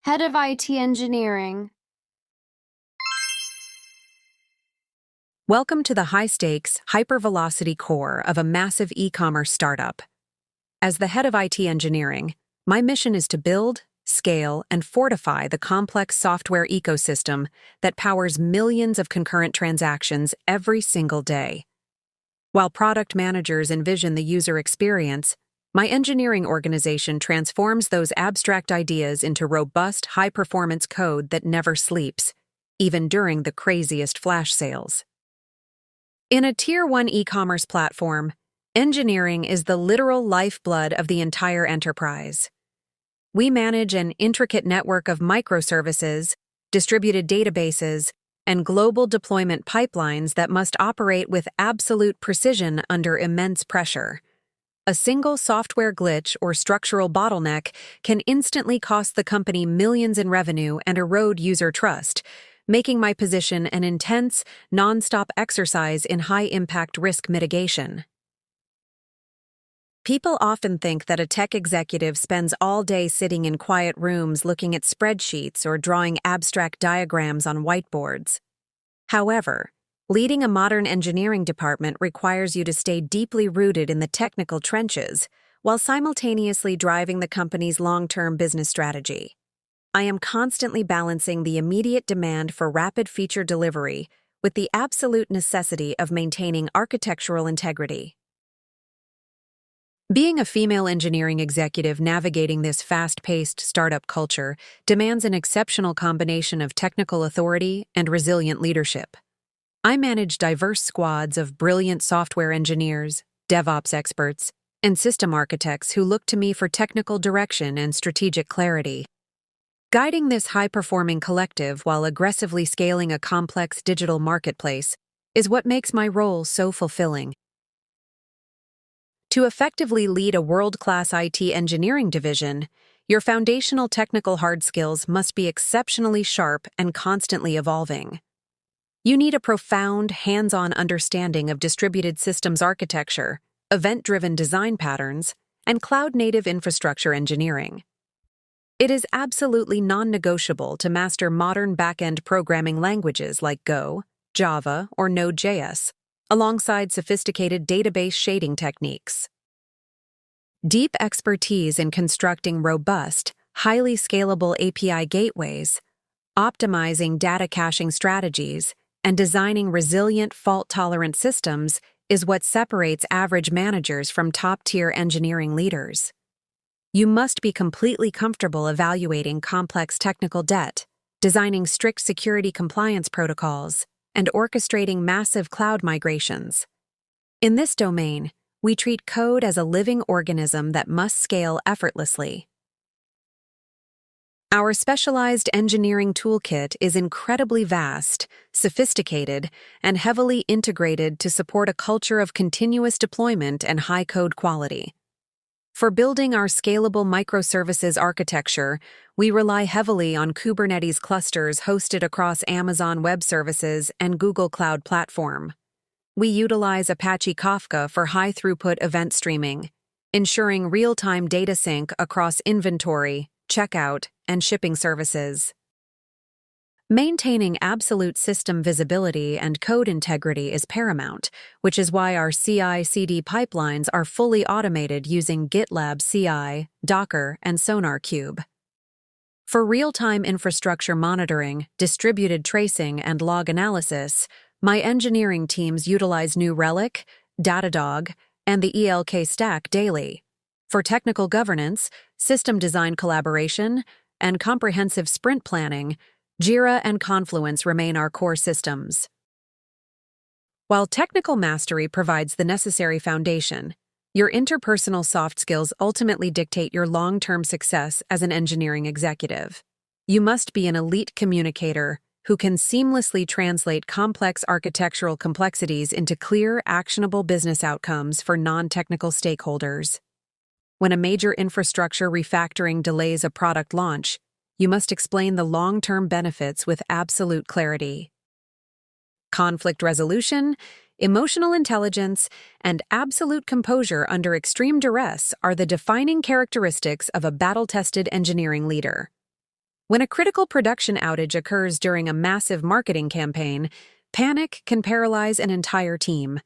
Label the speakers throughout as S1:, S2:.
S1: Head of IT Engineering.
S2: Welcome to the high-stakes, hyper-velocity core of a massive e-commerce startup. As the head of IT engineering, my mission is to build, scale, and fortify the complex software ecosystem that powers millions of concurrent transactions every single day. While product managers envision the user experience, my engineering organization transforms those abstract ideas into robust, high-performance code that never sleeps, even during the craziest flash sales. In a Tier 1 e-commerce platform, engineering is the literal lifeblood of the entire enterprise. We manage an intricate network of microservices, distributed databases, and global deployment pipelines that must operate with absolute precision under immense pressure. A single software glitch or structural bottleneck can instantly cost the company millions in revenue and erode user trust, making my position an intense, non-stop exercise in high-impact risk mitigation. People often think that a tech executive spends all day sitting in quiet rooms looking at spreadsheets or drawing abstract diagrams on whiteboards. However, leading a modern engineering department requires you to stay deeply rooted in the technical trenches while simultaneously driving the company's long-term business strategy. I am constantly balancing the immediate demand for rapid feature delivery with the absolute necessity of maintaining architectural integrity. Being a female engineering executive navigating this fast-paced startup culture demands an exceptional combination of technical authority and resilient leadership. I manage diverse squads of brilliant software engineers, DevOps experts, and system architects who look to me for technical direction and strategic clarity. Guiding this high-performing collective while aggressively scaling a complex digital marketplace is what makes my role so fulfilling. To effectively lead a world-class IT engineering division, your foundational technical hard skills must be exceptionally sharp and constantly evolving. You need a profound, hands-on understanding of distributed systems architecture, event-driven design patterns, and cloud-native infrastructure engineering. It is absolutely non-negotiable to master modern back-end programming languages like Go, Java, or Node.js, alongside sophisticated database shading techniques. Deep expertise in constructing robust, highly scalable API gateways, optimizing data caching strategies, and designing resilient, fault-tolerant systems is what separates average managers from top-tier engineering leaders. You must be completely comfortable evaluating complex technical debt, designing strict security compliance protocols, and orchestrating massive cloud migrations. In this domain, we treat code as a living organism that must scale effortlessly. Our specialized engineering toolkit is incredibly vast, sophisticated, and heavily integrated to support a culture of continuous deployment and high code quality. For building our scalable microservices architecture, we rely heavily on Kubernetes clusters hosted across Amazon Web Services and Google Cloud Platform. We utilize Apache Kafka for high-throughput event streaming, ensuring real-time data sync across inventory, checkout, and shipping services. Maintaining absolute system visibility and code integrity is paramount, which is why our CI/CD pipelines are fully automated using GitLab CI, Docker, and SonarQube. For real-time infrastructure monitoring, distributed tracing, and log analysis, my engineering teams utilize New Relic, Datadog, and the ELK stack daily. For technical governance, system design collaboration, and comprehensive sprint planning, Jira and Confluence remain our core systems. While technical mastery provides the necessary foundation, your interpersonal soft skills ultimately dictate your long-term success as an engineering executive. You must be an elite communicator who can seamlessly translate complex architectural complexities into clear, actionable business outcomes for non-technical stakeholders. When a major infrastructure refactoring delays a product launch, you must explain the long-term benefits with absolute clarity. Conflict resolution, emotional intelligence, and absolute composure under extreme duress are the defining characteristics of a battle-tested engineering leader. When a critical production outage occurs during a massive marketing campaign, panic can paralyze an entire team.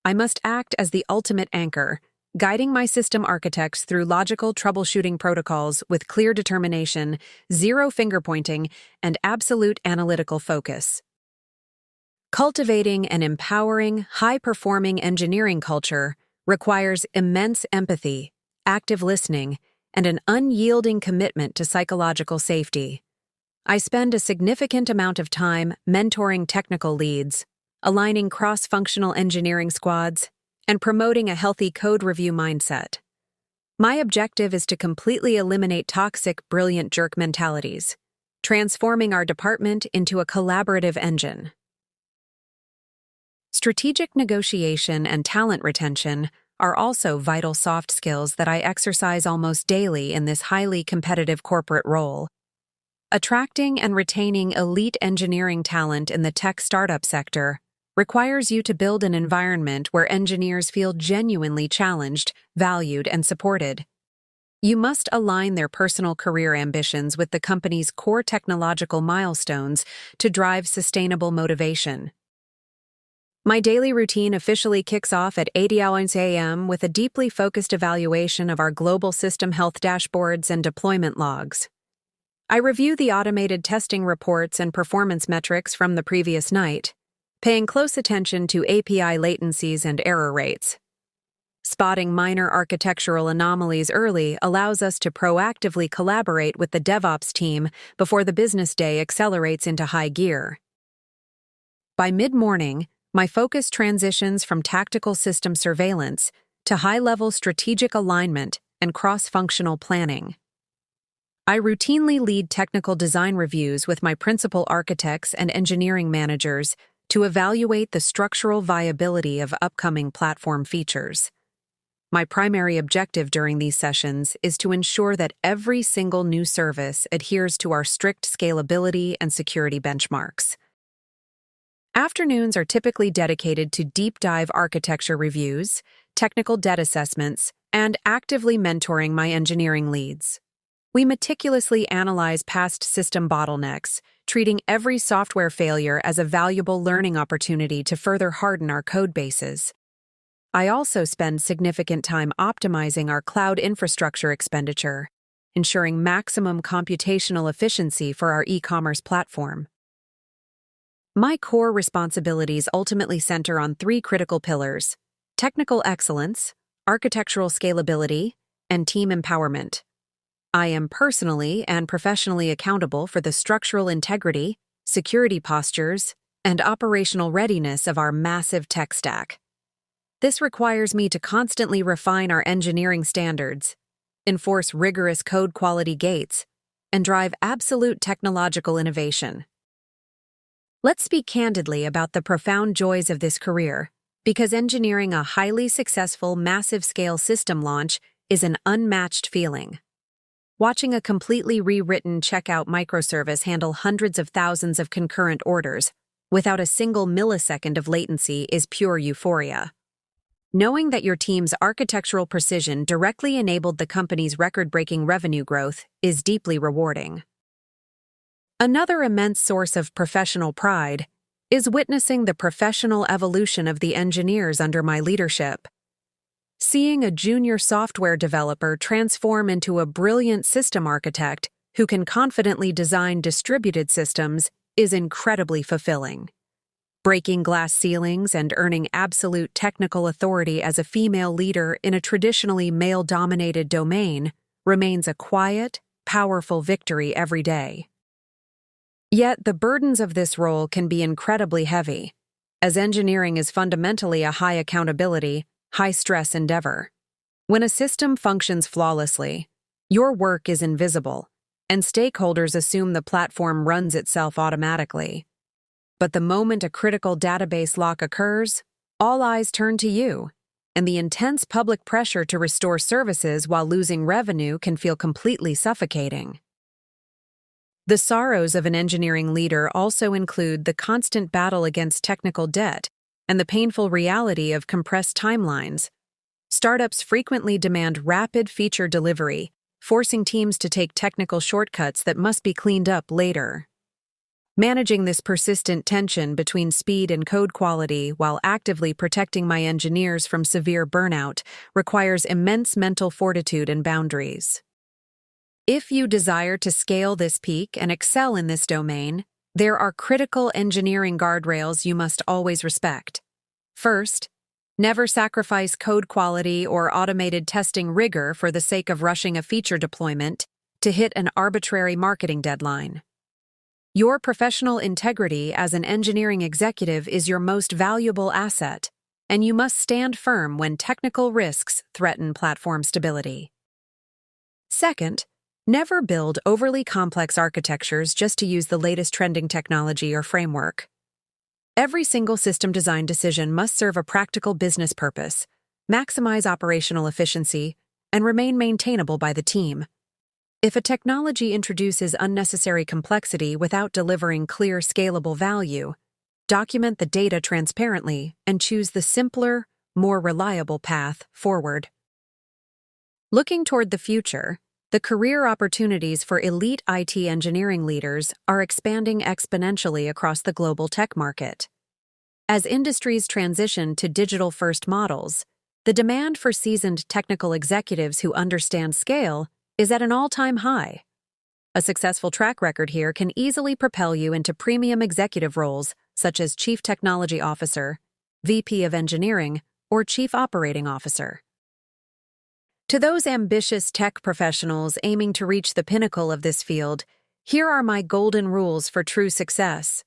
S2: I must act as the ultimate anchor, guiding my system architects through logical troubleshooting protocols with clear determination, zero finger-pointing, and absolute analytical focus. Cultivating an empowering, high-performing engineering culture requires immense empathy, active listening, and an unyielding commitment to psychological safety. I spend a significant amount of time mentoring technical leads, aligning cross-functional engineering squads, and promoting a healthy code review mindset. My objective is to completely eliminate toxic, brilliant jerk mentalities, transforming our department into a collaborative engine. Strategic negotiation and talent retention are also vital soft skills that I exercise almost daily in this highly competitive corporate role. Attracting and retaining elite engineering talent in the tech startup sector requires you to build an environment where engineers feel genuinely challenged, valued, and supported. You must align their personal career ambitions with the company's core technological milestones to drive sustainable motivation. My daily routine officially kicks off at 8 a.m. with a deeply focused evaluation of our global system health dashboards and deployment logs. I review the automated testing reports and performance metrics from the previous night, paying close attention to API latencies and error rates. Spotting minor architectural anomalies early allows us to proactively collaborate with the DevOps team before the business day accelerates into high gear. By mid-morning, my focus transitions from tactical system surveillance to high-level strategic alignment and cross-functional planning. I routinely lead technical design reviews with my principal architects and engineering managers to evaluate the structural viability of upcoming platform features. My primary objective during these sessions is to ensure that every single new service adheres to our strict scalability and security benchmarks. Afternoons are typically dedicated to deep dive architecture reviews, technical debt assessments, and actively mentoring my engineering leads. We meticulously analyze past system bottlenecks, treating every software failure as a valuable learning opportunity to further harden our code bases. I also spend significant time optimizing our cloud infrastructure expenditure, ensuring maximum computational efficiency for our e-commerce platform. My core responsibilities ultimately center on three critical pillars: technical excellence, architectural scalability, and team empowerment. I am personally and professionally accountable for the structural integrity, security postures, and operational readiness of our massive tech stack. This requires me to constantly refine our engineering standards, enforce rigorous code quality gates, and drive absolute technological innovation. Let's speak candidly about the profound joys of this career, because engineering a highly successful, massive-scale system launch is an unmatched feeling. Watching a completely rewritten checkout microservice handle hundreds of thousands of concurrent orders without a single millisecond of latency is pure euphoria. Knowing that your team's architectural precision directly enabled the company's record-breaking revenue growth is deeply rewarding. Another immense source of professional pride is witnessing the professional evolution of the engineers under my leadership. Seeing a junior software developer transform into a brilliant system architect who can confidently design distributed systems is incredibly fulfilling. Breaking glass ceilings and earning absolute technical authority as a female leader in a traditionally male-dominated domain remains a quiet, powerful victory every day. Yet the burdens of this role can be incredibly heavy, as engineering is fundamentally a high accountability, high-stress endeavor. When a system functions flawlessly, your work is invisible, and stakeholders assume the platform runs itself automatically. But the moment a critical database lock occurs, all eyes turn to you, and the intense public pressure to restore services while losing revenue can feel completely suffocating. The sorrows of an engineering leader also include the constant battle against technical debt and the painful reality of compressed timelines. Startups frequently demand rapid feature delivery, forcing teams to take technical shortcuts that must be cleaned up later. Managing this persistent tension between speed and code quality while actively protecting my engineers from severe burnout requires immense mental fortitude and boundaries. If you desire to scale this peak and excel in this domain, there are critical engineering guardrails you must always respect. First, never sacrifice code quality or automated testing rigor for the sake of rushing a feature deployment to hit an arbitrary marketing deadline. Your professional integrity as an engineering executive is your most valuable asset, and you must stand firm when technical risks threaten platform stability. Second, never build overly complex architectures just to use the latest trending technology or framework. Every single system design decision must serve a practical business purpose, maximize operational efficiency, and remain maintainable by the team. If a technology introduces unnecessary complexity without delivering clear, scalable value, document the data transparently and choose the simpler, more reliable path forward. Looking toward the future, the career opportunities for elite IT engineering leaders are expanding exponentially across the global tech market. As industries transition to digital-first models, the demand for seasoned technical executives who understand scale is at an all-time high. A successful track record here can easily propel you into premium executive roles such as Chief Technology Officer, VP of Engineering, or Chief Operating Officer. To those ambitious tech professionals aiming to reach the pinnacle of this field, here are my golden rules for true success.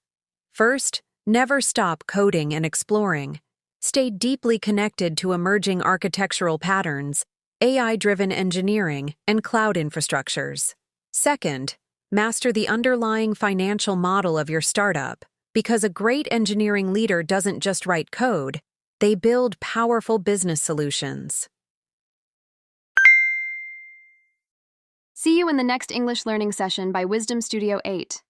S2: First, never stop coding and exploring. Stay deeply connected to emerging architectural patterns, AI-driven engineering, and cloud infrastructures. Second, master the underlying financial model of your startup, because a great engineering leader doesn't just write code, they build powerful business solutions.
S1: See you in the next English learning session by Wisdom Studio 8.